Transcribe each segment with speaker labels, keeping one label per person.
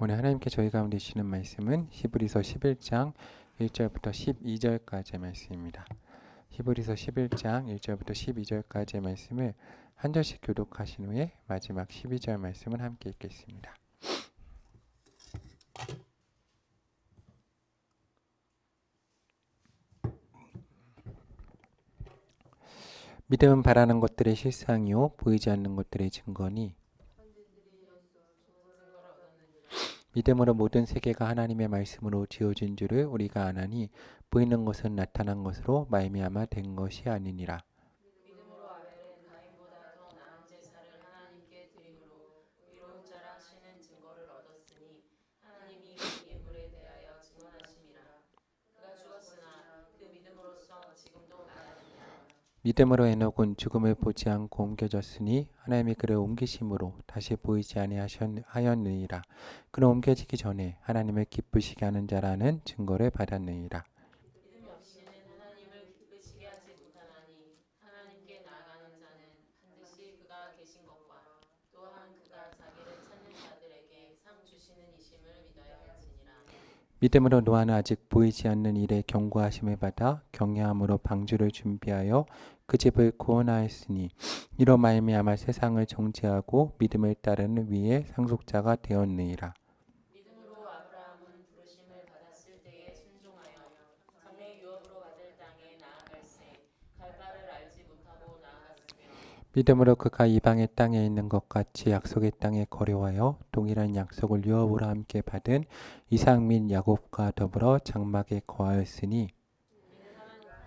Speaker 1: 오늘 하나님께 저희 가운데 주시는 말씀은 히브리서 11장 1절부터 12절까지의 말씀입니다. 히브리서 11장 1절부터 12절까지의 말씀을 한 절씩 교독하신 후에 마지막 12절 말씀을 함께 읽겠습니다. 믿음은 바라는 것들의 실상이요 보이지 않는 것들의 증거니 믿음으로 모든 세계가 하나님의 말씀으로 지어진 줄을 우리가 아나니 보이는 것은 나타난 것으로 말미암아 된 것이 아니니라.
Speaker 2: 믿음으로 아벨은 가인보다 더 나은 제사를 하나님께 드림으로 의로운 자라 하시는 증거를 얻었으니 하나님이 그 예물에 대하여 증언하심이라. 그가 죽었으나 그 믿음으로써 지금도 말하느니라.
Speaker 1: 믿음으로 에녹은 죽음을 보지 않고 옮겨졌으니 하나님이 그를 옮기심으로 다시 보이지 아니하였느니라. 그는 옮겨지기 전에 하나님을 기쁘시게 하는 자라는 증거를 받았느니라.
Speaker 2: 믿음이 없이는 하나님을 기쁘시게 하지 못하나니 하나님께 나아가는 자는 반드시 그가 계신 것과 또한 그가 자기를 찾는 자들에게 상 주시는 이심을 믿어야 할지니라.
Speaker 1: 믿음으로 노아는 아직 보이지 않는 일에 경고하심을 받아 경외함으로 방주를 준비하여 그 집을 구원하였으니 이로 말미암아 세상을 정죄하고 믿음을 따르는 위에 상속자가 되었느니라.
Speaker 2: 믿음으로 아브라함은 부르심을 받았을 때에 순종하여 장래 유업으로 받을 땅에 나아갈새 갈 바를 알지 못하고 나아갔으며
Speaker 1: 믿음으로 그가 이방의 땅에 있는 것 같이 약속의 땅에 거류하여 동일한 약속을 유업으로 함께 받은 이삭 및 야곱과 더불어 장막에 거하였으니
Speaker 2: 이는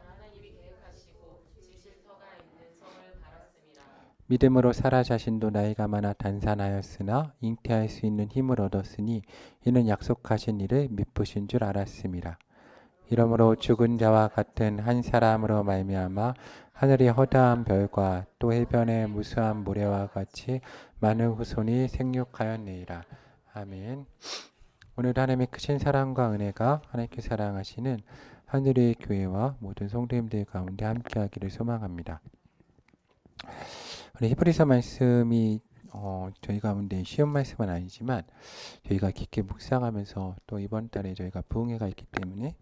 Speaker 2: 하나님이 계획하시고 지실 터가 있는 성을 바랐습니다.
Speaker 1: 믿음으로 사라 자신도 나이가 많아 단산하였으나 잉태할 수 있는 힘을 얻었으니 이는 약속하신 이를 미쁘신 줄 알았습니다. 이러므로 죽은 자와 같은 한 사람으로 말미암아 하늘의 허다한 별과 또 해변의 무수한 모래와 같이 많은 후손이 생육하였느니라. 아멘. 오늘 하나님의 크신 사랑과 은혜가 하나님께 사랑하시는 하늘의 교회와 모든 성도님들 가운데 함께하기를 소망합니다. 우리 히브리서 말씀이 저희 가운데 쉬운 말씀은 아니지만 저희가 깊게 묵상하면서 또 이번 달에 저희가 부흥회가 있기 때문에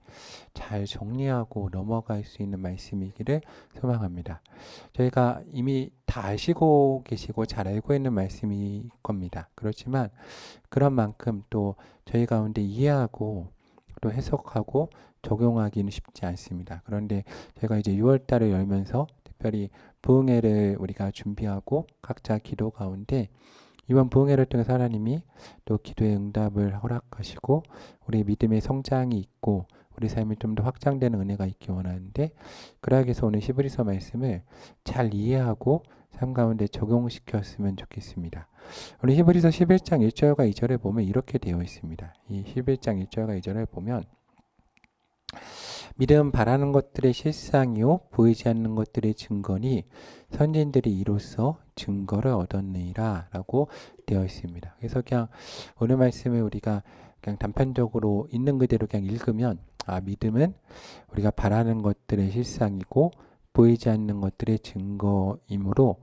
Speaker 1: 잘 정리하고 넘어갈 수 있는 말씀이기를 소망합니다. 저희가 이미 다 아시고 계시고 잘 알고 있는 말씀일 겁니다. 그렇지만 그런 만큼 또 저희 가운데 이해하고 또 해석하고 적용하기는 쉽지 않습니다. 그런데 제가 이제 6월 달을 열면서 특별히 부흥회를 우리가 준비하고 각자 기도 가운데 이번 부흥회를 통해서 하나님이 또 기도의 응답을 허락하시고 우리 믿음의 성장이 있고 우리 삶이 좀 더 확장되는 은혜가 있기 원하는데 그러기 위해서 오늘 히브리서 말씀을 잘 이해하고 삶 가운데 적용시켰으면 좋겠습니다. 우리 히브리서 11장 1절과 2절에 보면 이렇게 되어 있습니다. 이 11장 1절과 2절을 보면 믿음은 바라는 것들의 실상이요 보이지 않는 것들의 증거니 선진들이 이로써 증거를 얻었느니라 라고 되어 있습니다. 그래서 그냥 오늘 말씀을 우리가 그냥 단편적으로 있는 그대로 그냥 읽으면 믿음은 우리가 바라는 것들의 실상이고 보이지 않는 것들의 증거이므로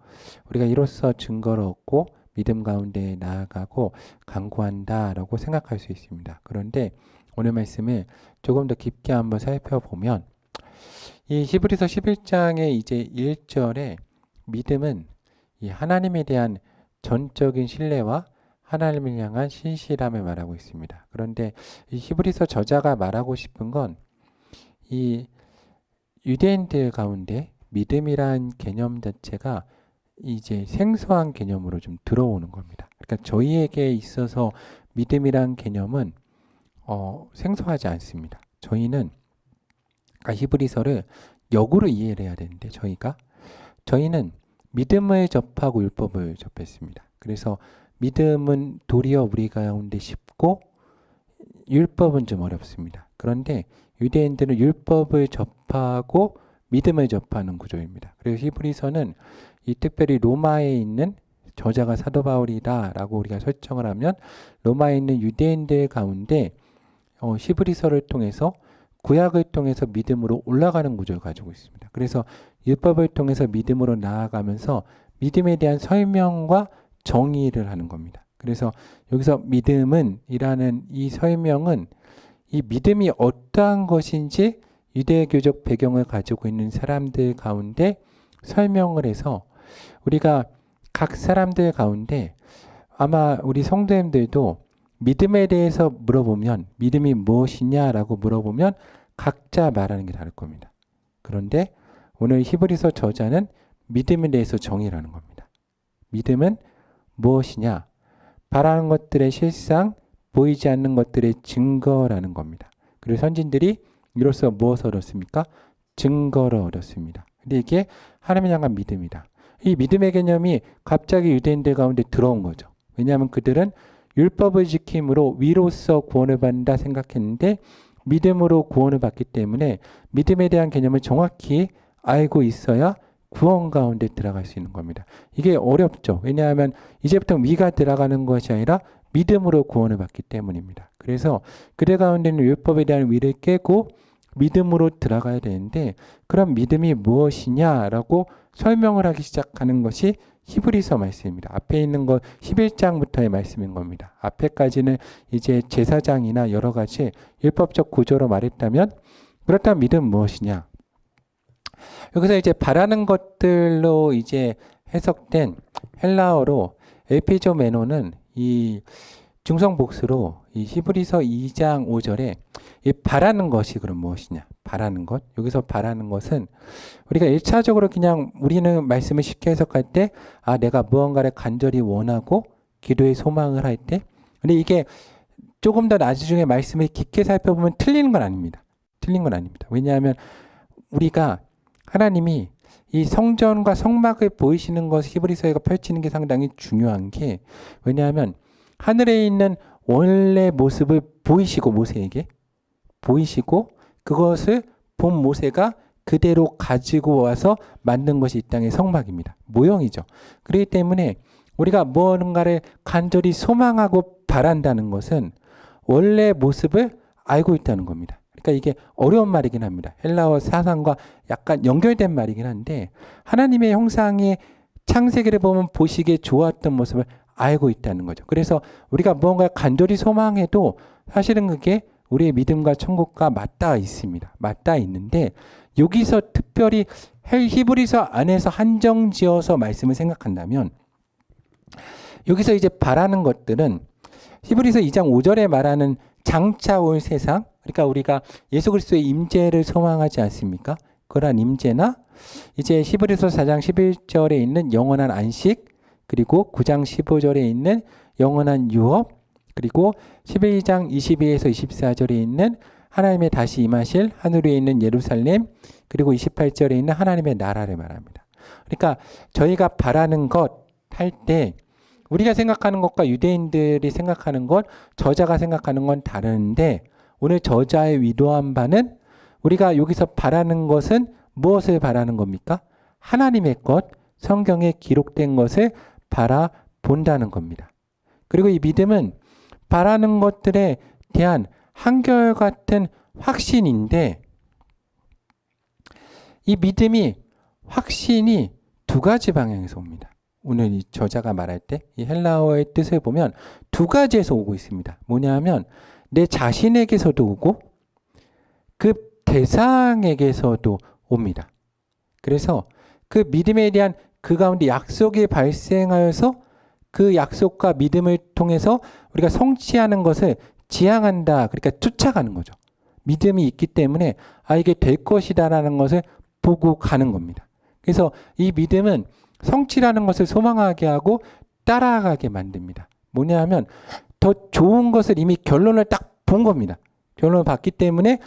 Speaker 1: 우리가 이로써 증거를 얻고 믿음 가운데 나아가고 강구한다 라고 생각할 수 있습니다. 그런데 오늘 말씀을 조금 더 깊게 한번 살펴보면 이 히브리서 11장의 이제 1절에 믿음은 이 하나님에 대한 전적인 신뢰와 하나님을 향한 신실함을 말하고 있습니다. 그런데 이 히브리서 저자가 말하고 싶은 건 이 유대인들 가운데 믿음이란 개념 자체가 이제 생소한 개념으로 좀 들어오는 겁니다. 그러니까 저희에게 있어서 믿음이란 개념은 생소하지 않습니다. 저희는 히브리서를 역으로 이해를 해야 되는데 저희는 믿음을 접하고 율법을 접했습니다. 그래서 믿음은 도리어 우리 가운데 쉽고 율법은 좀 어렵습니다. 그런데 유대인들은 율법을 접하고 믿음을 접하는 구조입니다. 그래서 히브리서는 이 특별히 로마에 있는 저자가 사도 바울이다라고 우리가 설정을 하면 로마에 있는 유대인들 가운데 히브리서를 통해서 구약을 통해서 믿음으로 올라가는 구조를 가지고 있습니다. 그래서 율법을 통해서 믿음으로 나아가면서 믿음에 대한 설명과 정의를 하는 겁니다. 그래서 여기서 믿음은 이라는 이 설명은 이 믿음이 어떠한 것인지 유대교적 배경을 가지고 있는 사람들 가운데 설명을 해서 우리가 각 사람들 가운데 아마 우리 성도님들도 믿음에 대해서 물어보면 믿음이 무엇이냐라고 물어보면 각자 말하는 게 다를 겁니다. 그런데 오늘 히브리서 저자는 믿음에 대해서 정의를 하는 겁니다. 믿음은 무엇이냐? 바라는 것들의 실상, 보이지 않는 것들의 증거라는 겁니다. 그리고 선진들이 이로써 무엇을 얻었습니까? 증거를 얻었습니다. 근데 이게 하나님을 향한 믿음이다. 이 믿음의 개념이 갑자기 유대인들 가운데 들어온 거죠. 왜냐하면 그들은 율법을 지킴으로 위로써 구원을 받는다 생각했는데 믿음으로 구원을 받기 때문에 믿음에 대한 개념을 정확히 알고 있어야 구원 가운데 들어갈 수 있는 겁니다. 이게 어렵죠. 왜냐하면 이제부터 위가 들어가는 것이 아니라 믿음으로 구원을 받기 때문입니다. 그래서 그들 가운데는 율법에 대한 위를 깨고 믿음으로 들어가야 되는데 그럼 믿음이 무엇이냐라고 설명을 하기 시작하는 것이 히브리서 말씀입니다. 앞에 있는 거 11장부터의 말씀인 겁니다. 앞에까지는 이제 제사장이나 여러 가지 율법적 구조로 말했다면 그렇다면 믿음은 무엇이냐? 여기서 이제 바라는 것들로 이제 해석된 헬라어로 엘피조메노는 이 중성복수로 이 히브리서 2장 5절에 이 바라는 것이 그럼 무엇이냐? 바라는 것. 여기서 바라는 것은 우리가 1차적으로 그냥 우리는 말씀을 쉽게 해석할 때 내가 무언가를 간절히 원하고 기도의 소망을 할 때 근데 이게 조금 더 나중에 말씀을 깊게 살펴보면 틀리는 건 아닙니다. 틀린 건 아닙니다. 왜냐하면 우리가 하나님이 이 성전과 성막을 보이시는 것을 히브리서가 펼치는 게 상당히 중요한 게 왜냐하면 하늘에 있는 원래 모습을 보이시고 모세에게 보이시고 그것을 본 모세가 그대로 가지고 와서 만든 것이 이 땅의 성막입니다. 모형이죠. 그렇기 때문에 우리가 무언가를 간절히 소망하고 바란다는 것은 원래 모습을 알고 있다는 겁니다. 그러니까 이게 어려운 말이긴 합니다. 헬라어 사상과 약간 연결된 말이긴 한데 하나님의 형상의 창세기를 보면 보시기에 좋았던 모습을 알고 있다는 거죠. 그래서 우리가 무언가 간절히 소망해도 사실은 그게 우리의 믿음과 천국과 맞닿아 있습니다. 맞닿아 있는데 여기서 특별히 히브리서 안에서 한정지어서 말씀을 생각한다면 여기서 이제 바라는 것들은 히브리서 2장 5절에 말하는 장차 올 세상 그러니까 우리가 예수 그리스도의 임재를 소망하지 않습니까? 그러한 임재나 이제 히브리서 4장 11절에 있는 영원한 안식 그리고 9장 15절에 있는 영원한 유업 그리고 12장 22에서 24절에 있는 하나님의 다시 임하실 하늘 위에 있는 예루살렘 그리고 28절에 있는 하나님의 나라를 말합니다. 그러니까 저희가 바라는 것 할 때 우리가 생각하는 것과 유대인들이 생각하는 것 저자가 생각하는 건 다른데 오늘 저자의 위도한 바는 우리가 여기서 바라는 것은 무엇을 바라는 겁니까? 하나님의 것, 성경에 기록된 것을 바라본다는 겁니다. 그리고 이 믿음은 바라는 것들에 대한 한결같은 확신인데 이 믿음이 확신이 두 가지 방향에서 옵니다. 오늘 이 저자가 말할 때 이 헬라어의 뜻을 보면 두 가지에서 오고 있습니다. 뭐냐 하면 내 자신에게서도 오고 그 대상에게서도 옵니다. 그래서 그 믿음에 대한 그 가운데 약속이 발생하여서 그 약속과 믿음을 통해서 우리가 성취하는 것을 지향한다. 그러니까 쫓아가는 거죠. 믿음이 있기 때문에 이게 될 것이다라는 것을 보고 가는 겁니다. 그래서 이 믿음은 성취라는 것을 소망하게 하고 따라가게 만듭니다. 뭐냐 하면 더 좋은 것을 이미 결론을 딱 본 겁니다. 결론을 봤기 때문에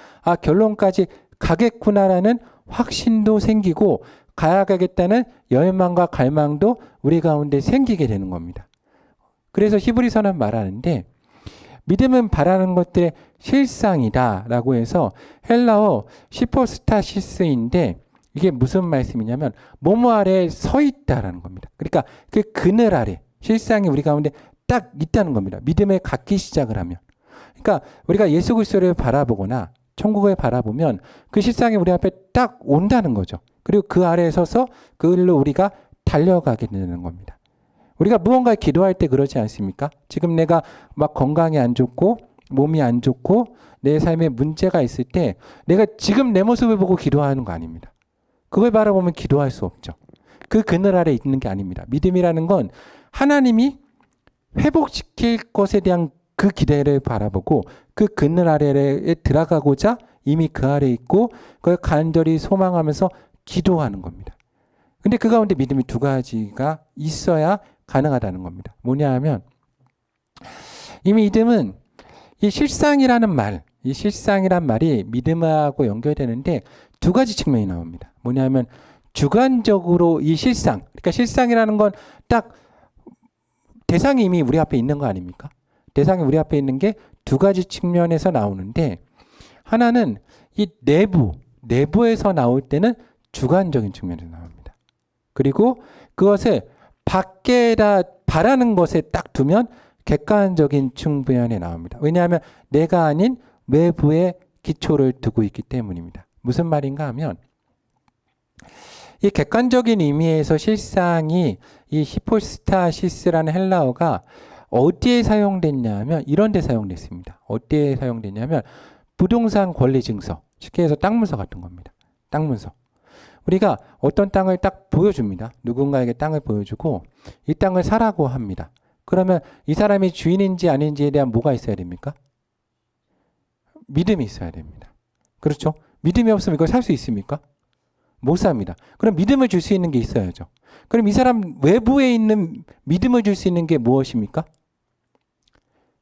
Speaker 1: 결론까지 가겠구나라는 확신도 생기고 가야가겠다는 열망과 갈망도 우리 가운데 생기게 되는 겁니다. 그래서 히브리서는 말하는데 믿음은 바라는 것들의 실상이다 라고 해서 헬라어 시포스타시스인데 이게 무슨 말씀이냐면 뭐뭐 아래에 서 있다라는 겁니다. 그러니까 그 그늘 아래 실상이 우리 가운데 딱 있다는 겁니다. 믿음에 갖기 시작을 하면. 그러니까 우리가 예수 그리스도를 바라보거나 천국을 바라보면 그 실상이 우리 앞에 딱 온다는 거죠. 그리고 그 아래에 서서 그 길로 우리가 달려가게 되는 겁니다. 우리가 무언가 기도할 때 그러지 않습니까? 지금 내가 막 건강이 안 좋고 몸이 안 좋고 내 삶에 문제가 있을 때 내가 지금 내 모습을 보고 기도하는 거 아닙니다. 그걸 바라보면 기도할 수 없죠. 그 그늘 아래 있는 게 아닙니다. 믿음이라는 건 하나님이 회복시킬 것에 대한 그 기대를 바라보고 그 그늘 아래에 들어가고자 이미 그 아래에 있고 그걸 간절히 소망하면서 기도하는 겁니다. 근데 그 가운데 믿음이 두 가지가 있어야 가능하다는 겁니다. 뭐냐 하면 이 믿음은 이 실상이라는 말, 이 실상이란 말이 믿음하고 연결되는데 두 가지 측면이 나옵니다. 뭐냐면 주관적으로 이 실상, 그러니까 실상이라는 건 딱 대상이 이미 우리 앞에 있는 거 아닙니까? 대상이 우리 앞에 있는 게 두 가지 측면에서 나오는데 하나는 이 내부에서 나올 때는 주관적인 측면에서 나옵니다. 그리고 그것을 밖에다 바라는 것에 딱 두면 객관적인 측면에 나옵니다. 왜냐하면 내가 아닌 외부에 기초를 두고 있기 때문입니다. 무슨 말인가 하면 이 객관적인 의미에서 실상이 이 히포스타시스라는 헬라어가 어디에 사용됐냐면 이런 데 사용됐습니다. 어디에 사용됐냐면 부동산 권리 증서, 쉽게 해서 땅 문서 같은 겁니다. 땅 문서. 우리가 어떤 땅을 딱 보여줍니다. 누군가에게 땅을 보여주고 이 땅을 사라고 합니다. 그러면 이 사람이 주인인지 아닌지에 대한 뭐가 있어야 됩니까? 믿음이 있어야 됩니다. 그렇죠? 믿음이 없으면 이걸 살 수 있습니까? 못 삽니다. 그럼 믿음을 줄 수 있는 게 있어야죠. 그럼 이 사람 외부에 있는 믿음을 줄 수 있는 게 무엇입니까?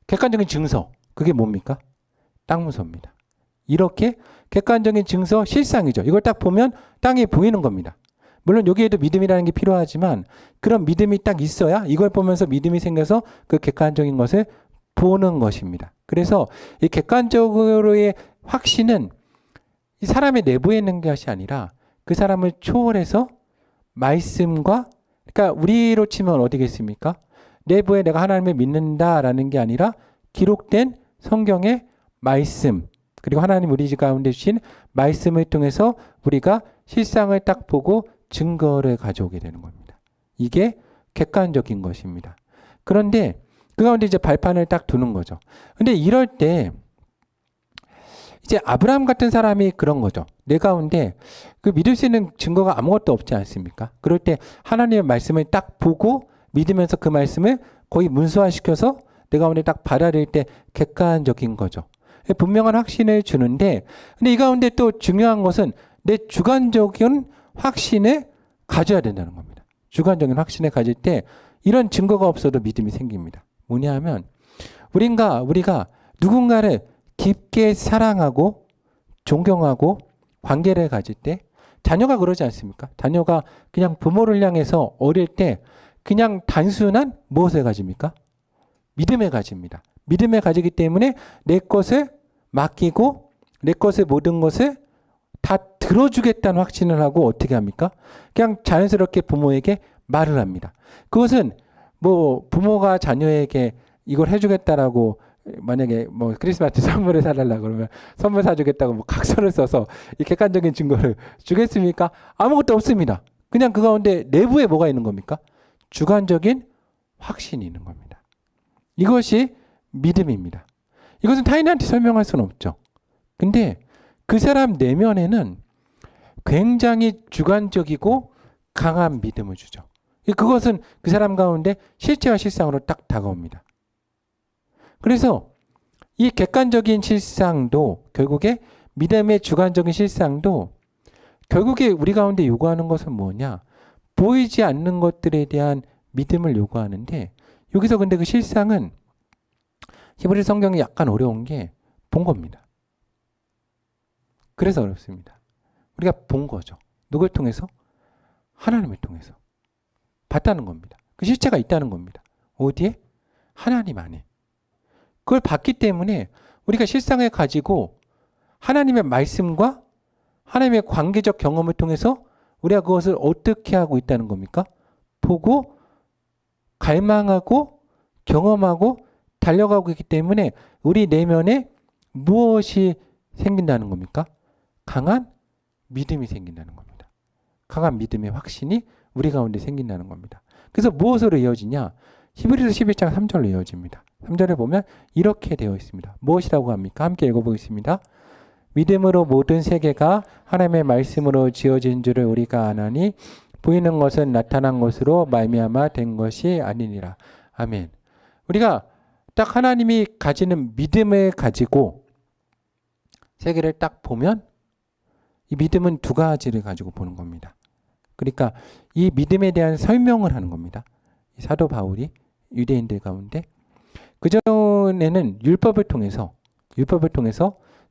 Speaker 1: 객관적인 증서. 그게 뭡니까? 땅 문서입니다. 이렇게 객관적인 증서, 실상이죠. 이걸 딱 보면 땅이 보이는 겁니다. 물론 여기에도 믿음이라는 게 필요하지만 그런 믿음이 딱 있어야 이걸 보면서 믿음이 생겨서 그 객관적인 것을 보는 것입니다. 그래서 이 객관적으로의 확신은 이 사람의 내부에 있는 것이 아니라 그 사람을 초월해서 말씀과, 그러니까 우리로 치면 어디겠습니까? 내부에 내가 하나님을 믿는다라는 게 아니라 기록된 성경의 말씀, 그리고 하나님 우리 가운데 주신 말씀을 통해서 우리가 실상을 딱 보고 증거를 가져오게 되는 겁니다. 이게 객관적인 것입니다. 그런데 그 가운데 이제 발판을 딱 두는 거죠. 근데 이럴 때 이제 아브라함 같은 사람이 그런 거죠. 내 가운데 그 믿을 수 있는 증거가 아무것도 없지 않습니까? 그럴 때 하나님의 말씀을 딱 보고 믿으면서 그 말씀을 거의 문서화시켜서 내 가운데 딱 받아들일 때 객관적인 거죠. 분명한 확신을 주는데 근데 이 가운데 또 중요한 것은 내 주관적인 확신을 가져야 된다는 겁니다. 주관적인 확신을 가질 때 이런 증거가 없어도 믿음이 생깁니다. 뭐냐 하면 우리가 누군가를 깊게 사랑하고 존경하고 관계를 가질 때 자녀가 그러지 않습니까? 자녀가 그냥 부모를 향해서 어릴 때 그냥 단순한 무엇을 가집니까? 믿음을 가집니다. 믿음을 가지기 때문에 내 것을 맡기고 내 것의 모든 것을 다 들어주겠다는 확신을 하고 어떻게 합니까? 그냥 자연스럽게 부모에게 말을 합니다. 그것은 뭐 부모가 자녀에게 이걸 해주겠다라고 만약에 뭐 크리스마스 선물을 사달라고 그러면 선물 사주겠다고 뭐 각서를 써서 이 객관적인 증거를 주겠습니까? 아무것도 없습니다. 그냥 그 가운데 내부에 뭐가 있는 겁니까? 주관적인 확신이 있는 겁니다. 이것이 믿음입니다. 이것은 타인한테 설명할 수는 없죠. 근데 그 사람 내면에는 굉장히 주관적이고 강한 믿음을 주죠. 그것은 그 사람 가운데 실체와 실상으로 딱 다가옵니다. 그래서 이 객관적인 실상도 결국에 믿음의 주관적인 실상도 결국에 우리 가운데 요구하는 것은 뭐냐? 보이지 않는 것들에 대한 믿음을 요구하는데 여기서 근데 그 실상은 히브리 성경이 약간 어려운 게 본 겁니다. 그래서 어렵습니다. 우리가 본 거죠. 누굴 통해서? 하나님을 통해서. 봤다는 겁니다. 그 실체가 있다는 겁니다. 어디에? 하나님 안에. 그걸 봤기 때문에 우리가 실상을 가지고 하나님의 말씀과 하나님의 관계적 경험을 통해서 우리가 그것을 어떻게 하고 있다는 겁니까? 보고 갈망하고 경험하고 달려가고 있기 때문에 우리 내면에 무엇이 생긴다는 겁니까? 강한 믿음이 생긴다는 겁니다. 강한 믿음의 확신이 우리 가운데 생긴다는 겁니다. 그래서 무엇으로 이어지냐? 히브리서 11장 3절로 이어집니다. 3절에 보면 이렇게 되어 있습니다. 무엇이라고 합니까? 함께 읽어보겠습니다. 믿음으로 모든 세계가 하나님의 말씀으로 지어진 줄을 우리가 아나니 보이는 것은 나타난 것으로 말미암아 된 것이 아니니라. 아멘. 우리가 딱 하나님이 가지는 믿음을 가지고 세계를 딱 보면 이 믿음은 두 가지를 가지고 보는 겁니다. 그러니까 이 믿음에 대한 설명을 하는 겁니다. 사도 바울이 유대인들 가운데 그전에는 율법을 통해서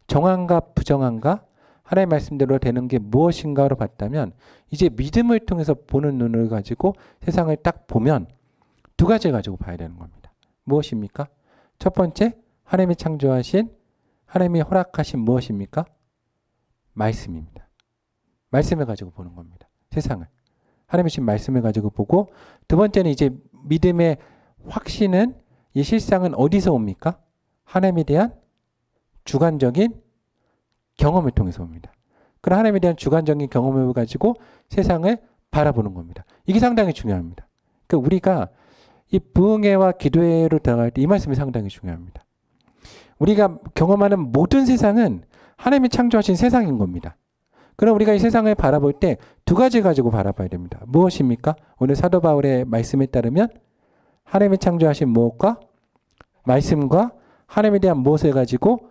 Speaker 1: 정한가 부정한가 하나님의 말씀대로 되는 게 무엇인가로 봤다면 이제 믿음을 통해서 보는 눈을 가지고 세상을 딱 보면 두 가지를 가지고 봐야 되는 겁니다. 무엇입니까? 첫 번째, 하나님이 창조하신 하나님이 허락하신 무엇입니까? 말씀입니다. 말씀을 가지고 보는 겁니다. 세상을. 하나님의 신 말씀을 가지고 보고 두 번째는 이제 믿음의 확신은 이 실상은 어디서 옵니까? 하나님에 대한 주관적인 경험을 통해서 옵니다. 그런 하나님에 대한 주관적인 경험을 가지고 세상을 바라보는 겁니다. 이게 상당히 중요합니다. 그러니까 우리가 이 부흥회와 기도회로 들어갈 때 이 말씀이 상당히 중요합니다. 우리가 경험하는 모든 세상은 하나님이 창조하신 세상인 겁니다. 그럼 우리가 이 세상을 바라볼 때 두 가지 가지고 바라봐야 됩니다. 무엇입니까? 오늘 사도 바울의 말씀에 따르면 하나님이 창조하신 무엇과 말씀과 하나님에 대한 무엇을 가지고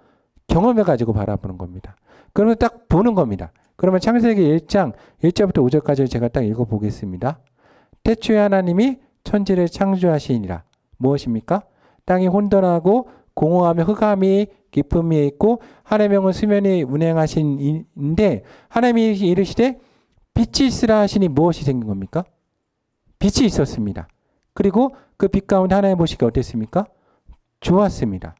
Speaker 1: 경험을 가지고 바라보는 겁니다. 그러면 딱 보는 겁니다. 그러면 창세기 1장 1절부터 5절까지 제가 딱 읽어보겠습니다. 태초에 하나님이 천지를 창조하시니라. 무엇입니까? 땅이 혼돈하고 공허하며 흑암이 깊음이 있고 하나님의 영은 수면에 운행하신인데 하나님이 이르시되 빛이 있으라 하시니 무엇이 생긴 겁니까? 빛이 있었습니다. 그리고 그 빛 가운데 하나님 보시기 어땠습니까? 좋았습니다.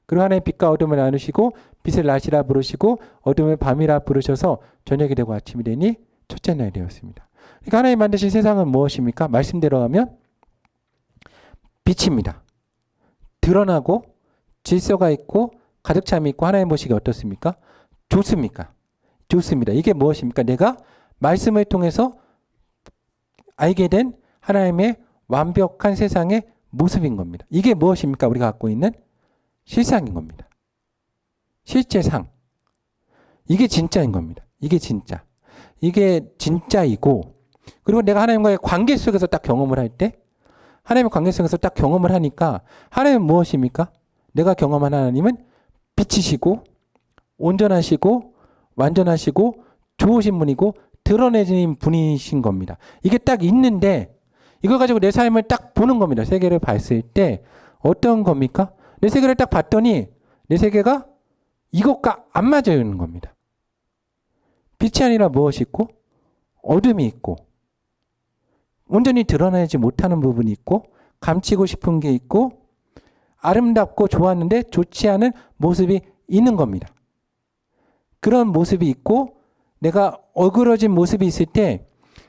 Speaker 1: 그리고 하나님 빛과 어둠을 나누시고 빛을 낮이라 부르시고 어둠을 밤이라 부르셔서 저녁이 되고 아침이 되니 첫째 날이 되었습니다. 그러니까 하나님 만드신 세상은 무엇입니까? 말씀대로 하면 빛입니다. 드러나고 질서가 있고 가득 참이 있고 하나님 보시기 어떻습니까? 좋습니까? 좋습니다. 이게 무엇입니까? 내가 말씀을 통해서 알게 된 하나님의 완벽한 세상의 모습인 겁니다. 이게 무엇입니까? 우리가 갖고 있는 실상인 겁니다. 실제상. 이게 진짜인 겁니다. 이게 진짜. 이게 진짜이고 그리고 내가 하나님과의 관계 속에서 딱 경험을 할 때 하나님의 관계 속에서 딱 경험을 하니까 하나님은 무엇입니까? 내가 경험한 하나님은 빛이시고 온전하시고 완전하시고 좋으신 분이고 드러내진 분이신 겁니다. 이게 딱 있는데 이걸 가지고 내 삶을 딱 보는 겁니다. 세계를 봤을 때 어떤 겁니까? 내 세계를 딱 봤더니 내 세계가 이것과 안 맞아있는 겁니다. 빛이 아니라 무엇이 있고 어둠이 있고 온전히 드러내지 못하는 부분이 있고 감추고 싶은 게 있고 아름답고 좋았는데 좋지 않은 모습이 있는 겁니다. 그런 모습이 있고 내가 어그러진 모습이 있을 때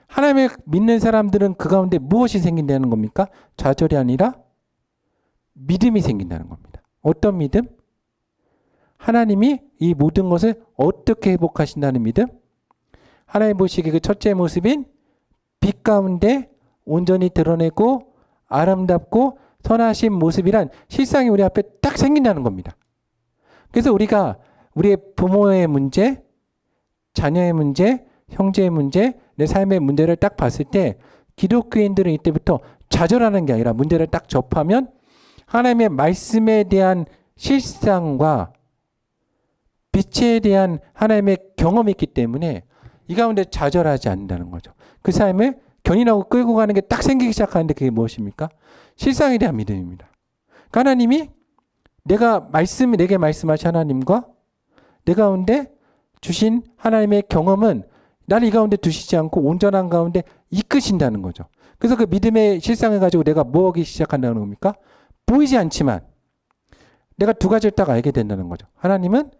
Speaker 1: 하나님을 믿는 사람들은 그 가운데 무엇이 생긴다는 겁니까? 좌절이 아니라 믿음이 생긴다는 겁니다. 어떤 믿음? 하나님이 이 모든 것을 어떻게 회복하신다는 믿음? 하나님 보시기에 그 첫째 모습인 빛 가운데 온전히 드러내고 아름답고 선하신 모습이란 실상이 우리 앞에 딱 생긴다는 겁니다. 그래서 우리가 우리의 부모의 문제, 자녀의 문제, 형제의 문제, 내 삶의 문제를 딱 봤을 때 기독교인들은 이때부터 좌절하는 게 아니라 문제를 딱 접하면 하나님의 말씀에 대한 실상과 빛에 대한 하나님의 경험이 있기 때문에 이 가운데 좌절하지 않는다는 거죠. 그 삶을 견인하고 끌고 가는 게 딱 생기기 시작하는데 그게 무엇입니까? 실상에 대한 믿음입니다. 그러니까 하나님이 내게 말씀하신 하나님과 내 가운데 주신 하나님의 경험은 나를 이 가운데 두시지 않고 온전한 가운데 이끄신다는 거죠. 그래서 그 믿음의 실상을 가지고 내가 뭐 하기 시작한다는 겁니까? 보이지 않지만 내가 두 가지를 딱 알게 된다는 거죠. 하나님은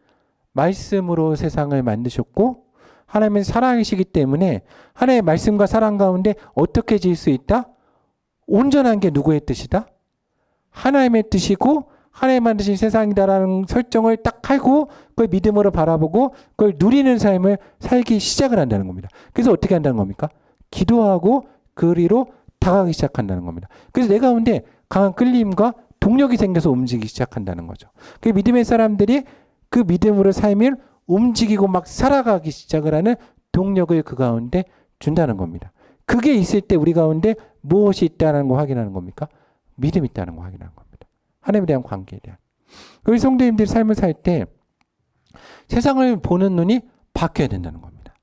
Speaker 1: 말씀으로 세상을 만드셨고 하나님은 사랑이시기 때문에 하나님의 말씀과 사랑 가운데 어떻게 지을 수 있다? 온전한 게 누구의 뜻이다? 하나님의 뜻이고 하나님 만드신 세상이다라는 설정을 딱 하고 그걸 믿음으로 바라보고 그걸 누리는 삶을 살기 시작을 한다는 겁니다. 그래서 어떻게 한다는 겁니까? 기도하고 그리로 다가가기 시작한다는 겁니다. 그래서 내 가운데 강한 끌림과 동력이 생겨서 움직이기 시작한다는 거죠. 그 믿음의 사람들이 그 믿음으로 삶을 움직이고 막 살아가기 시작을 하는 동력을 그 가운데 준다는 겁니다. 그게 있을 때 우리 가운데 무엇이 있다는 거 확인하는 겁니까? 믿음이 있다는 거 확인하는 겁니다. 하나님에 대한 관계에 대한. 우리 성도님들이 삶을 살 때 세상을 보는 눈이 바뀌어야 된다는 겁니다.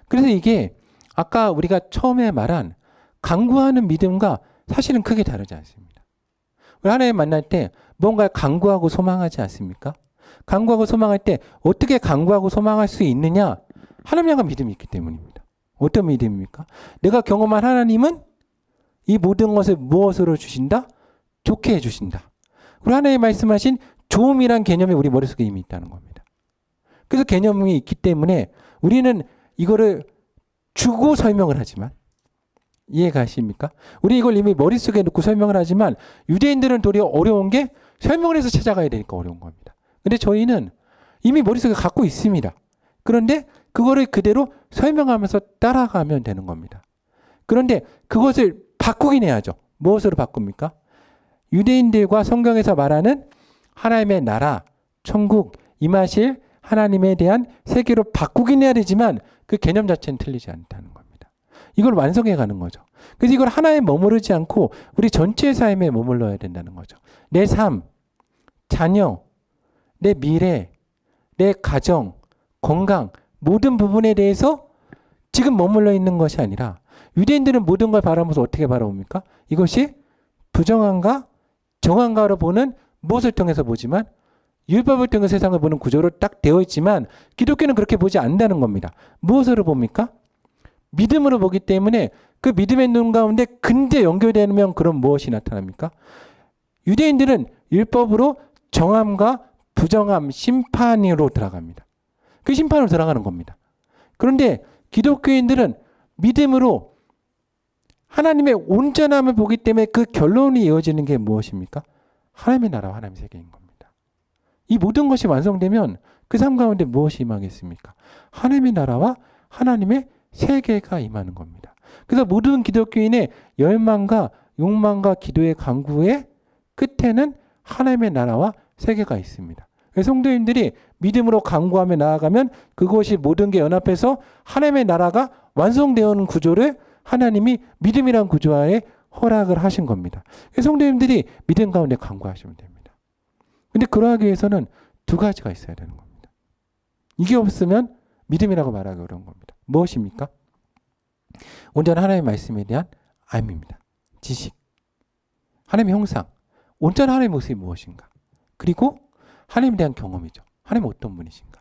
Speaker 1: 그래서 이게 아까 우리가 처음에 말한 간구하는 믿음과 사실은 크게 다르지 않습니다. 우리 하나님 만날 때 뭔가 간구하고 소망하지 않습니까? 간구하고 소망할 때 어떻게 간구하고 소망할 수 있느냐? 하나님 향한 믿음이 있기 때문입니다. 어떤 믿음입니까? 내가 경험한 하나님은 이 모든 것을 무엇으로 주신다? 좋게 해주신다. 우리 하나님 말씀하신 좋음이란 개념이 우리 머릿속에 이미 있다는 겁니다. 그래서 개념이 있기 때문에 우리는 이거를 주고 설명을 하지만 이해가십니까? 우리 이걸 이미 머릿속에 넣고 설명을 하지만 유대인들은 도리어 어려운 게 설명을 해서 찾아가야 되니까 어려운 겁니다. 근데 저희는 이미 머릿속에 갖고 있습니다. 그런데 그거를 그대로 설명하면서 따라가면 되는 겁니다. 그런데 그것을 바꾸긴 해야죠. 무엇으로 바꿉니까? 유대인들과 성경에서 말하는 하나님의 나라, 천국, 임하실 하나님에 대한 세계로 바꾸긴 해야 되지만 그 개념 자체는 틀리지 않다는 겁니다. 이걸 완성해 가는 거죠. 그래서 이걸 하나에 머무르지 않고 우리 전체의 삶에 머물러야 된다는 거죠. 내 삶, 자녀, 내 미래, 내 가정, 건강 모든 부분에 대해서 지금 머물러 있는 것이 아니라 유대인들은 모든 걸 바라보면서 어떻게 바라봅니까? 이것이 부정한가 정한가로 보는 무엇을 통해서 보지만 율법을 통해 세상을 보는 구조로 딱 되어 있지만 기독교는 그렇게 보지 않는다는 겁니다. 무엇으로 봅니까? 믿음으로 보기 때문에 그 믿음의 눈 가운데 근데 연결되면 그럼 무엇이 나타납니까? 유대인들은 율법으로 정함과 부정함, 심판으로 들어갑니다. 그 심판으로 들어가는 겁니다. 그런데 기독교인들은 믿음으로 하나님의 온전함을 보기 때문에 그 결론이 이어지는 게 무엇입니까? 하나님의 나라와 하나님의 세계인 겁니다. 이 모든 것이 완성되면 그 삶 가운데 무엇이 임하겠습니까? 하나님의 나라와 하나님의 세계가 임하는 겁니다. 그래서 모든 기독교인의 열망과 욕망과 기도의 간구의 끝에는 하나님의 나라와 세계가 있습니다. 성도님들이 믿음으로 간구하며 나아가면 그것이 모든 게 연합해서 하나님의 나라가 완성되어 오는 구조를 하나님이 믿음이란 구조 안에 허락을 하신 겁니다. 성도님들이 믿음 가운데 간구하시면 됩니다. 근데 그러하기 위해서는 두 가지가 있어야 되는 겁니다. 이게 없으면 믿음이라고 말하기 어려운 겁니다. 무엇입니까? 온전한 하나님의 말씀에 대한 알미입니다. 지식. 하나님의 형상. 온전한 하나님의 모습이 무엇인가? 그리고 하나님에 대한 경험이죠. 하나님은 어떤 분이신가?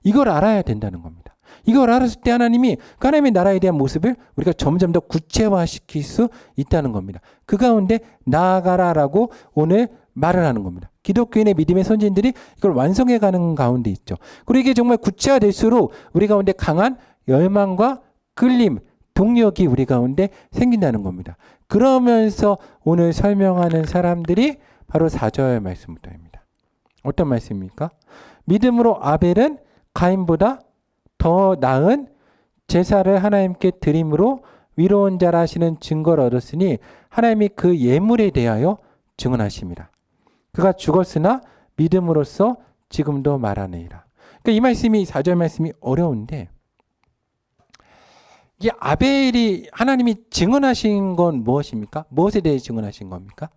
Speaker 1: 이걸 알아야 된다는 겁니다. 이걸 알았을 때 하나님이 그 하나님의 나라에 대한 모습을 우리가 점점 더 구체화시킬 수 있다는 겁니다. 그 가운데 나아가라라고 오늘 말을 하는 겁니다. 기독교인의 믿음의 선진들이 이걸 완성해가는 가운데 있죠. 그리고 이게 정말 구체화될수록 우리 가운데 강한 열망과 끌림, 동력이 우리 가운데 생긴다는 겁니다. 그러면서 오늘 설명하는 사람들이 바로 4절 말씀부터입니다. 어떤 말씀입니까? 믿음으로 아벨은 가인보다 더 나은 제사를 하나님께 드림으로 위로운 자라 하시는 증거를 얻었으니 하나님이 그 예물에 대하여 증언하심이라. 그가 죽었으나 믿음으로써 지금도 말하느니라. 그러니까 이 말씀이 4절 말씀이 어려운데 이 아벨이 하나님이 증언하신 건 무엇입니까? 무엇에 대해 증언하신 겁니까?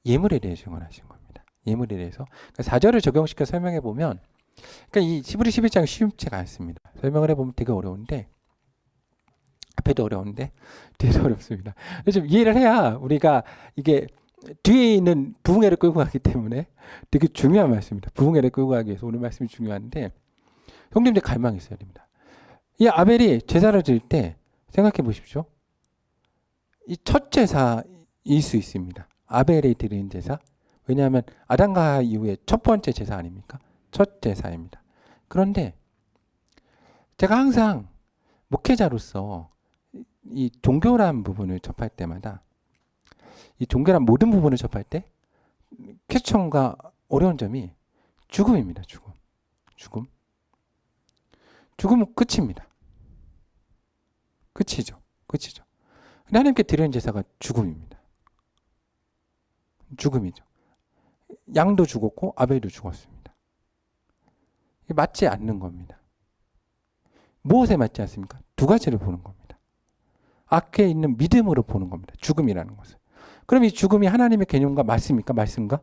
Speaker 1: 예물에 대해 증언하신 겁니다. 예물에 대해서. 그러니까 4절을 적용시켜 설명해 보면 그러니까 이 히브리 11장 쉽지가 않습니다. 설명을 해보면 되게 어려운데 앞에도 어려운데 뒤에도 어렵습니다. 좀 이해를 해야 우리가 이게 뒤에 있는 부흥회를 끌고 가기 때문에 되게 중요한 말씀입니다. 부흥회를 끌고 가기 위해서 오늘 말씀이 중요한데 형님들 갈망이 있어야 됩니다. 이 아벨이 제사를 드릴 때 생각해 보십시오. 이 첫 제사일 수 있습니다. 아벨이 드린 제사. 왜냐하면 아담과 이후에 첫 번째 제사 아닙니까? 첫 제사입니다. 그런데 제가 항상 목회자로서 이 종교란 부분을 접할 때마다 이 종교란 모든 부분을 접할 때 쾌청과 어려운 점이 죽음입니다. 죽음. 죽음은 끝입니다. 끝이죠. 근데 하나님께 드리는 제사가 죽음입니다. 죽음이죠. 양도 죽었고 아벨도 죽었습니다. 이게 맞지 않는 겁니다. 무엇에 맞지 않습니까? 두 가지를 보는 겁니다. 앞에 있는 믿음으로 보는 겁니다. 죽음이라는 것을. 그럼 이 죽음이 하나님의 개념과 맞습니까? 말씀과?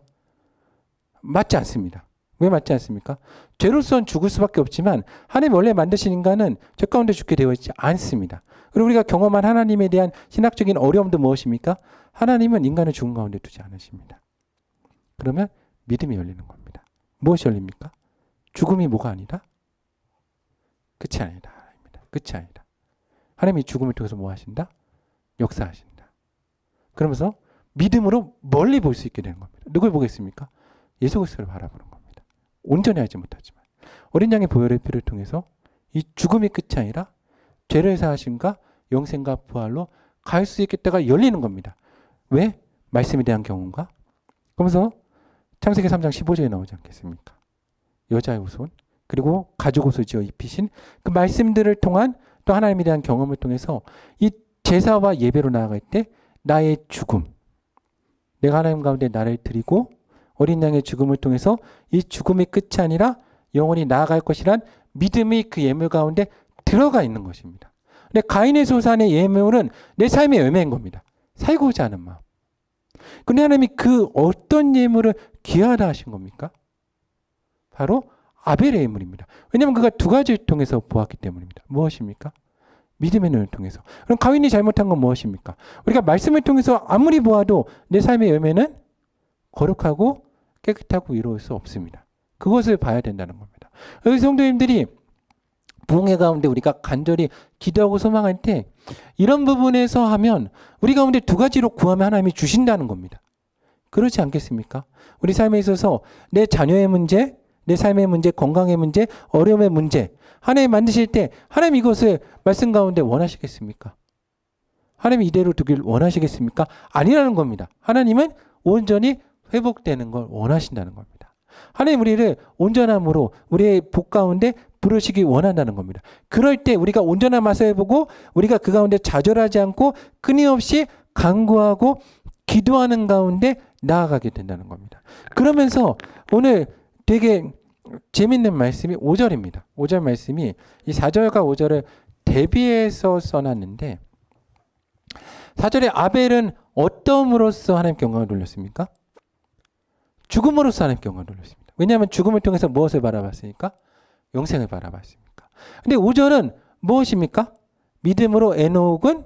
Speaker 1: 맞지 않습니다. 왜 맞지 않습니까? 죄로서는 죽을 수밖에 없지만 하나님이 원래 만드신 인간은 죄 가운데 죽게 되어 있지 않습니다. 그리고 우리가 경험한 하나님에 대한 신학적인 어려움도 무엇입니까? 하나님은 인간을 죽음 가운데 두지 않으십니다. 그러면 믿음이 열리는 겁니다. 무엇이 열립니까? 죽음이 뭐가 아니라? 끝이 아니다. 끝이 아니다. 하나님이 죽음을 통해서 뭐 하신다? 역사하신다. 그러면서 믿음으로 멀리 볼 수 있게 되는 겁니다. 누굴 보겠습니까? 예수 그리스도를 바라보는 겁니다. 온전히 알지 못하지만 어린 양의 보혈의 피를 통해서 이 죽음이 끝이 아니라 죄를 사하심과 영생과 부활로 갈 수 있겠다가 열리는 겁니다. 왜? 말씀에 대한 경험과. 그러면서 창세기 3장 15절에 나오지 않겠습니까? 여자의 후손 그리고 가죽 옷을 지어 입히신 그 말씀들을 통한 또 하나님에 대한 경험을 통해서 이 제사와 예배로 나아갈 때 나의 죽음, 내가 하나님 가운데 나를 드리고 어린 양의 죽음을 통해서 이 죽음이 끝이 아니라 영원히 나아갈 것이란 믿음이 그 예물 가운데 들어가 있는 것입니다. 근데 가인의 소산의 예물은 내 삶의 열매인 겁니다. 살고자 하는 마음. 근데 하나님이 그 어떤 예물을 귀하다 하신 겁니까? 바로 아벨의 예물입니다. 왜냐하면 그가 두 가지를 통해서 보았기 때문입니다. 무엇입니까? 믿음의 눈을 통해서. 그럼 가인이 잘못한 건 무엇입니까? 우리가 말씀을 통해서 아무리 보아도 내 삶의 열매는 거룩하고 깨끗하고 이루어질 수 없습니다. 그것을 봐야 된다는 겁니다. 여기 성도님들이 부흥회 가운데 우리가 간절히 기도하고 소망할 때 이런 부분에서 하면 우리 가운데 두 가지로 구하면 하나님이 주신다는 겁니다. 그렇지 않겠습니까? 우리 삶에 있어서 내 자녀의 문제, 내 삶의 문제, 건강의 문제, 어려움의 문제 하나님 만드실 때 하나님 이것을 말씀 가운데 원하시겠습니까? 하나님 이대로 두길 원하시겠습니까? 아니라는 겁니다. 하나님은 온전히 회복되는 걸 원하신다는 겁니다. 하나님 우리를 온전함으로 우리의 복 가운데 부르시기 원한다는 겁니다. 그럴 때 우리가 온전한 맛을 보고 우리가 그 가운데 좌절하지 않고 끊임없이 간구하고 기도하는 가운데 나아가게 된다는 겁니다. 그러면서 오늘 되게 재밌는 말씀이 5절입니다. 5절 말씀이 이 4절과 5절을 대비해서 써놨는데 4절에 아벨은 어떠함으로써 하나님께 영광을 돌렸습니까? 죽음으로써 하나님께 영광을 돌렸습니다. 왜냐하면 죽음을 통해서 무엇을 바라봤으니까? 영생을 바라봤습니까? 근데 5절은 무엇입니까? 믿음으로 에녹은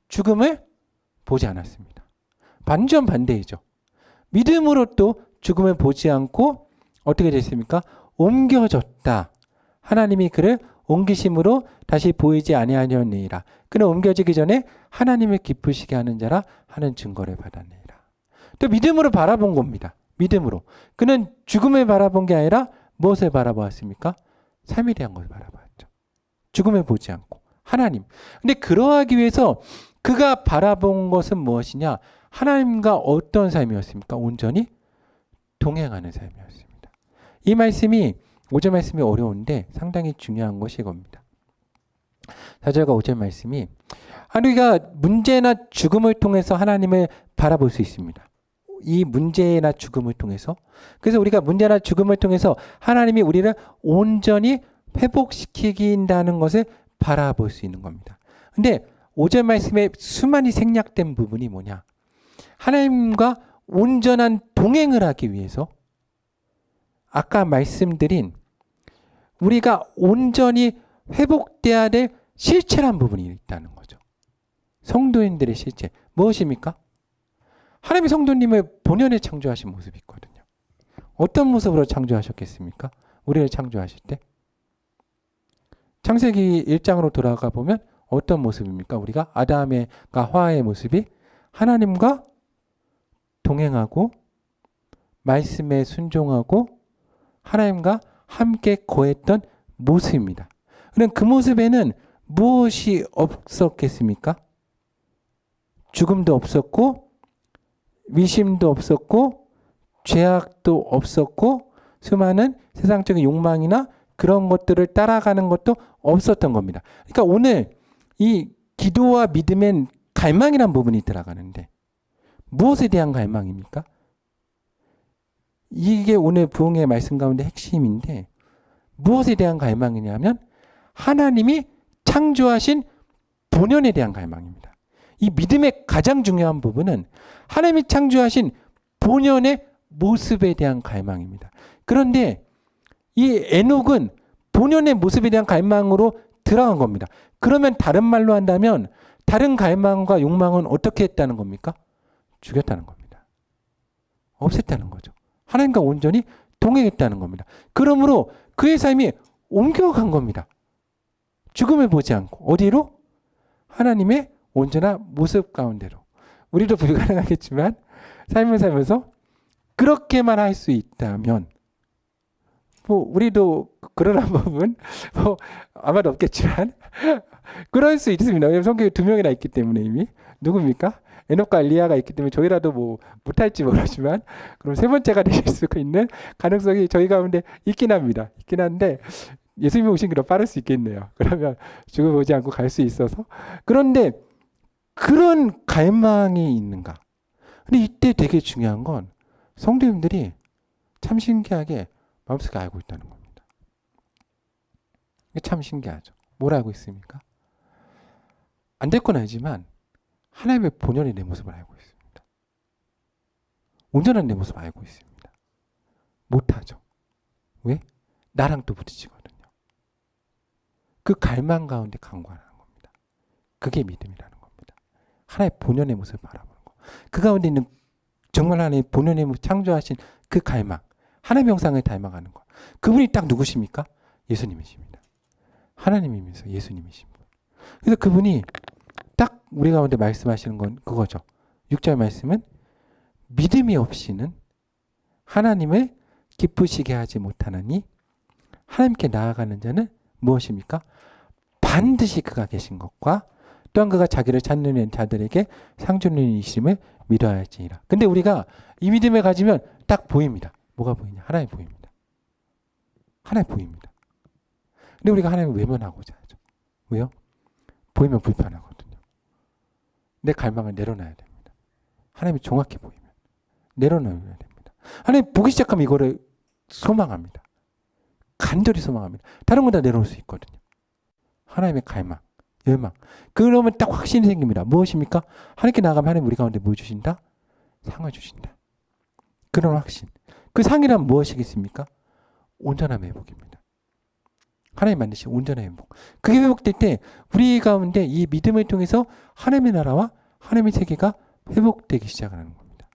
Speaker 1: 죽음을 보지 않았습니다. 반전 반대이죠. 믿음으로 또 죽음을 보지 않고 어떻게 됐습니까? 옮겨졌다. 하나님이 그를 옮기심으로 다시 보이지 아니하였느니라. 그는 옮겨지기 전에 하나님을 기쁘시게 하는 자라 하는 증거를 받았느니라. 또 믿음으로 바라본 겁니다. 믿음으로. 그는 죽음을 바라본 게 아니라 무엇을 바라보았습니까? 삶에 대한 것을 바라봤죠. 죽음을 보지 않고 하나님. 근데 그러하기 위해서 그가 바라본 것은 무엇이냐? 하나님과 어떤 삶이었습니까? 온전히 동행하는 삶이었습니다. 이 말씀이 5절 말씀이 어려운데 상당히 중요한 것이 이겁니다. 4절과 5절 말씀이 우리가 문제나 죽음을 통해서 하나님을 바라볼 수 있습니다. 이 문제나 죽음을 통해서. 그래서 우리가 문제나 죽음을 통해서 하나님이 우리를 온전히 회복시키긴다는 것을 바라볼 수 있는 겁니다. 근데 5절 말씀에 수많이 생략된 부분이 뭐냐? 하나님과 온전한 동행을 하기 위해서 아까 말씀드린 우리가 온전히 회복돼야 될 실체란 부분이 있다는 거죠. 성도인들의 실체. 무엇입니까? 하나님이 성도님을 본연에 창조하신 모습이 있거든요. 어떤 모습으로 창조하셨겠습니까? 우리를 창조하실 때? 창세기 1장으로 돌아가 보면 어떤 모습입니까? 우리가 아담과 하와의 모습이 하나님과 동행하고 말씀에 순종하고 하나님과 함께 거했던 모습입니다. 그럼 그 모습에는 무엇이 없었겠습니까? 죽음도 없었고 위심도 없었고 죄악도 없었고 수많은 세상적인 욕망이나 그런 것들을 따라가는 것도 없었던 겁니다. 그러니까 오늘 이 기도와 믿음엔 갈망이란 부분이 들어가는데 무엇에 대한 갈망입니까? 이게 오늘 부흥의 말씀 가운데 핵심인데 무엇에 대한 갈망이냐면 하나님이 창조하신 본연에 대한 갈망입니다. 이 믿음의 가장 중요한 부분은 하나님이 창조하신 본연의 모습에 대한 갈망입니다. 그런데 이 에녹은 본연의 모습에 대한 갈망으로 들어간 겁니다. 그러면 다른 말로 한다면 다른 갈망과 욕망은 어떻게 했다는 겁니까? 죽였다는 겁니다. 없앴다는 거죠. 하나님과 온전히 동행했다는 겁니다. 그러므로 그의 삶이 옮겨간 겁니다. 죽음을 보지 않고 어디로? 하나님의 온전한 모습 가운데로. 우리도 불가능하겠지만 삶을 살면서 그렇게만 할 수 있다면 우리도 그러한 부분 아마도 없겠지만 그럴 수 있습니다. 왜냐하면 성경에 2명이나 있기 때문에 이미. 누굽니까? 에녹과 엘리야가 있기 때문에 저희라도 못할지 모르지만 그럼 세 번째가 되실 수가 있는 가능성이 저희 가운데 있긴 합니다. 있긴 한데 예수님이 오신 길로 빠를 수 있겠네요. 그러면 죽음 보지 않고 갈 수 있어서. 그런데 그런 갈망이 있는가? 근데 이때 되게 중요한 건 성도님들이 참 신기하게 마음속에 알고 있다는 겁니다. 이게 참 신기하죠. 뭘 알고 있습니까? 안 될 건 알지만 하나님의 본연의 내 모습을 알고 있습니다. 온전한 내 모습을 알고 있습니다. 못하죠. 왜? 나랑 또 부딪히거든요. 그 갈망 가운데 간구하는 겁니다. 그게 믿음이라는 겁니다. 하나님의 본연의 모습을 바라보는 거. 그 가운데 있는 정말 하나님의 본연의 모습 창조하신 그 갈망. 하나님의 형상을 닮아가는 것. 그분이 딱 누구십니까? 예수님이십니다. 하나님이면서 예수님이십니다. 그래서 그분이 딱 우리 가운데 말씀하시는 건 그거죠. 6절 말씀은 믿음이 없이는 하나님을 기쁘시게 하지 못하느니 하나님께 나아가는 자는 무엇입니까? 반드시 그가 계신 것과 또한 그가 자기를 찾는 자들에게 상 주는 이심을 믿어야 할지니라. 근데 우리가 이 믿음을 가지면 딱 보입니다. 뭐가 보이냐? 하나님 보입니다. 하나님 보입니다. 근데 우리가 하나님을 외면하고자 하죠. 왜요? 보이면 불편하거든요. 내 갈망을 내려놔야 됩니다. 하나님이 정확히 보이면 내려놔야 됩니다. 하나님 보기 시작하면 이거를 소망합니다. 간절히 소망합니다. 다른 건 다 내려올 수 있거든요. 하나님의 갈망, 열망. 그러면 딱 확신이 생깁니다. 무엇입니까? 하나님께 나가면 하나님 우리 가운데 뭐 주신다? 상을 주신다. 그런 확신. 그 상이란 무엇이겠습니까? 온전한 회복입니다. 하나님 만드신 온전한 회복. 그게 회복될 때 우리 가운데 이 믿음을 통해서 하나님의 나라와 하나님의 세계가 회복되기 시작하는 겁니다.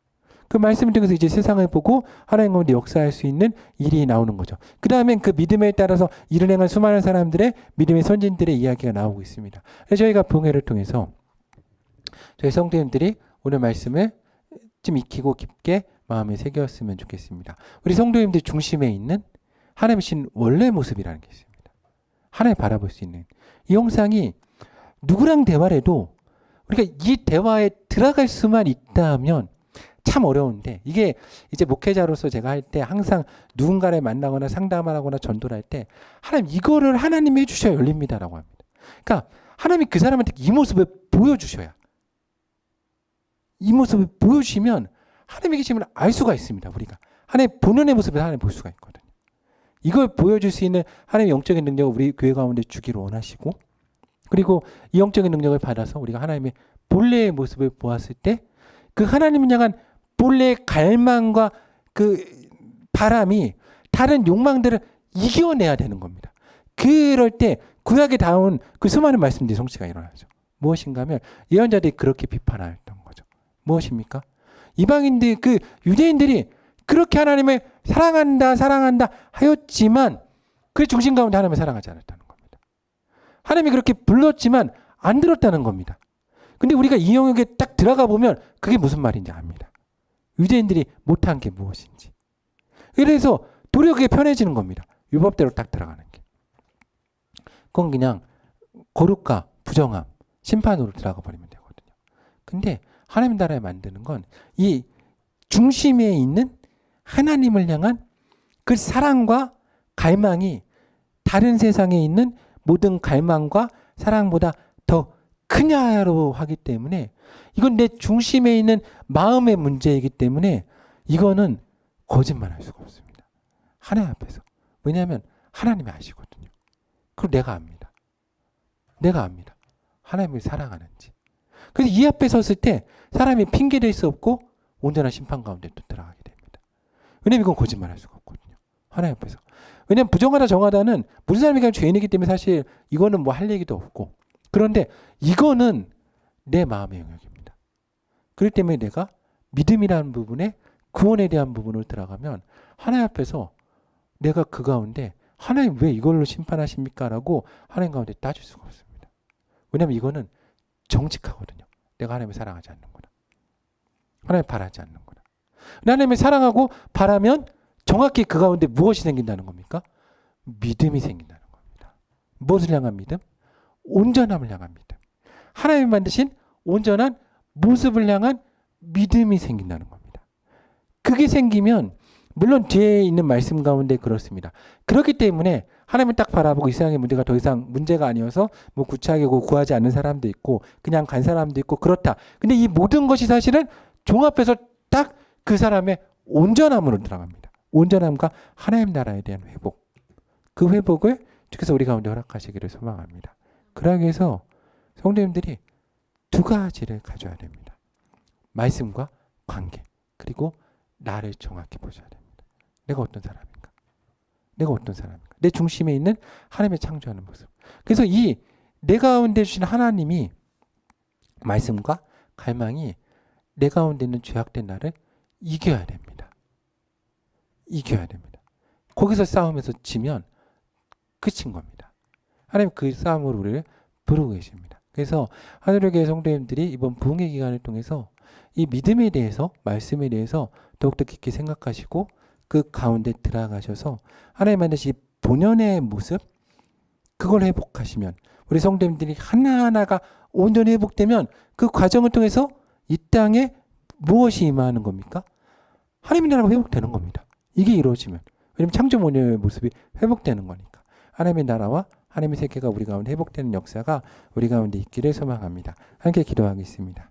Speaker 1: 그 말씀을 통해서 이제 세상을 보고 하나님 가운데 역사할 수 있는 일이 나오는 거죠. 그 다음엔 그 믿음에 따라서 일을 행한 수많은 사람들의 믿음의 선진들의 이야기가 나오고 있습니다. 그래서 저희가 부흥회를 통해서 저희 성도님들이 오늘 말씀을 좀 익히고 깊게 마음에 새겼으면 좋겠습니다. 우리 성도님들 중심에 있는 하나님이신 원래 모습이라는 게 있습니다. 하나님 바라볼 수 있는 이 형상이 누구랑 대화를 해도 우리가 이 대화에 들어갈 수만 있다면 참 어려운데 이게 이제 목회자로서 제가 할 때 항상 누군가를 만나거나 상담을 하거나 전도를 할 때 하나님 이거를 하나님이 해주셔야 열립니다라고 합니다. 그러니까 하나님이 그 사람한테 이 모습을 보여주셔야 이 모습을 보여주시면 하나님의 계심을 알 수가 있습니다. 우리가 하나님의 본연의 모습을 하나님 볼 수가 있거든요. 이걸 보여줄 수 있는 하나님의 영적인 능력을 우리 교회 가운데 주기를 원하시고 그리고 이 영적인 능력을 받아서 우리가 하나님의 본래의 모습을 보았을 때 그 하나님을 향한 본래의 갈망과 그 바람이 다른 욕망들을 이겨내야 되는 겁니다. 그럴 때 구약에 닿은 그 수많은 말씀들이 성취가 일어나죠. 무엇인가 하면 예언자들이 그렇게 비판하였던 거죠. 무엇입니까? 이방인들, 그 유대인들이 그렇게 하나님을 사랑한다 하였지만 그 중심 가운데 하나님을 사랑하지 않았다는 겁니다. 하나님이 그렇게 불렀지만 안 들었다는 겁니다. 근데 우리가 이 영역에 딱 들어가 보면 그게 무슨 말인지 압니다. 유대인들이 못한 게 무엇인지. 그래서 도리어 그게 편해지는 겁니다. 율법대로 딱 들어가는 게. 그건 그냥 거룩과 부정함, 심판으로 들어가 버리면 되거든요. 근데 하나님 나라에 만드는 건 이 중심에 있는 하나님을 향한 그 사랑과 갈망이 다른 세상에 있는 모든 갈망과 사랑보다 더 크냐로 하기 때문에 이건 내 중심에 있는 마음의 문제이기 때문에 이거는 거짓말할 수가 없습니다. 하나님 앞에서. 왜냐하면 하나님이 아시거든요. 그리고 내가 압니다. 내가 압니다. 하나님을 사랑하는지. 그래서 이 앞에 섰을 때 사람이 핑계댈 수 없고 온전한 심판 가운데 또 들어가게 됩니다. 왜냐하면 이건 거짓말할 수가 없거든요. 하나님 앞에서. 왜냐하면 부정하다 정하다는 모든 사람이 그냥 죄인이기 때문에 사실 이거는 뭐 할 얘기도 없고, 그런데 이거는 내 마음의 영역입니다. 그렇기 때문에 내가 믿음이라는 부분에 구원에 대한 부분으로 들어가면 하나님 앞에서 내가 그 가운데 하나님 왜 이걸로 심판하십니까? 라고 하나님 가운데 따질 수가 없습니다. 왜냐하면 이거는 정직하거든요. 내가 하나님을 사랑하지 않는구나. 하나님을 바라지 않는구나. 하나님을 사랑하고 바라면 정확히 그 가운데 무엇이 생긴다는 겁니까? 믿음이 생긴다는 겁니다. 무엇을 향한 믿음? 온전함을 향한 믿음. 하나님이 만드신 온전한 모습을 향한 믿음이 생긴다는 겁니다. 그게 생기면 물론 뒤에 있는 말씀 가운데 그렇습니다. 그렇기 때문에 하나님을 딱 바라보고 이 세상의 문제가 더 이상 문제가 아니어서 뭐 구차하게 구하지 않는 사람도 있고 그냥 간 사람도 있고 그렇다. 근데 이 모든 것이 사실은 종합해서 딱 그 사람의 온전함으로 들어갑니다. 온전함과 하나님 나라에 대한 회복. 그 회복을 주께서 우리 가운데 허락하시기를 소망합니다. 그러기 위해서 성도님들이 두 가지를 가져야 됩니다. 말씀과 관계, 그리고 나를 정확히 보셔야 됩니다. 내가 어떤 사람인가? 내가 어떤 사람인가? 내 중심에 있는 하나님의 창조하는 모습. 그래서 이 내 가운데 주신 하나님이 말씀과 갈망이 내 가운데 있는 죄악된 나를 이겨야 됩니다. 이겨야 됩니다. 거기서 싸움에서 지면 끝인 겁니다. 하나님 그 싸움으로 우리를 부르고 계십니다. 그래서 하늘의 교회 성도님들이 이번 부흥의 기간을 통해서 이 믿음에 대해서, 말씀에 대해서 더욱더 깊게 생각하시고 그 가운데 들어가셔서 하나님 만드신 본연의 모습, 그걸 회복하시면 우리 성도님들이 하나하나가 온전히 회복되면 그 과정을 통해서 이 땅에 무엇이 임하는 겁니까? 하나님의 나라가 회복되는 겁니다. 이게 이루어지면. 왜냐하면 창조모녀의 모습이 회복되는 거니까. 하나님의 나라와 하나님의 세계가 우리 가운데 회복되는 역사가 우리 가운데 있기를 소망합니다. 함께 기도하겠습니다.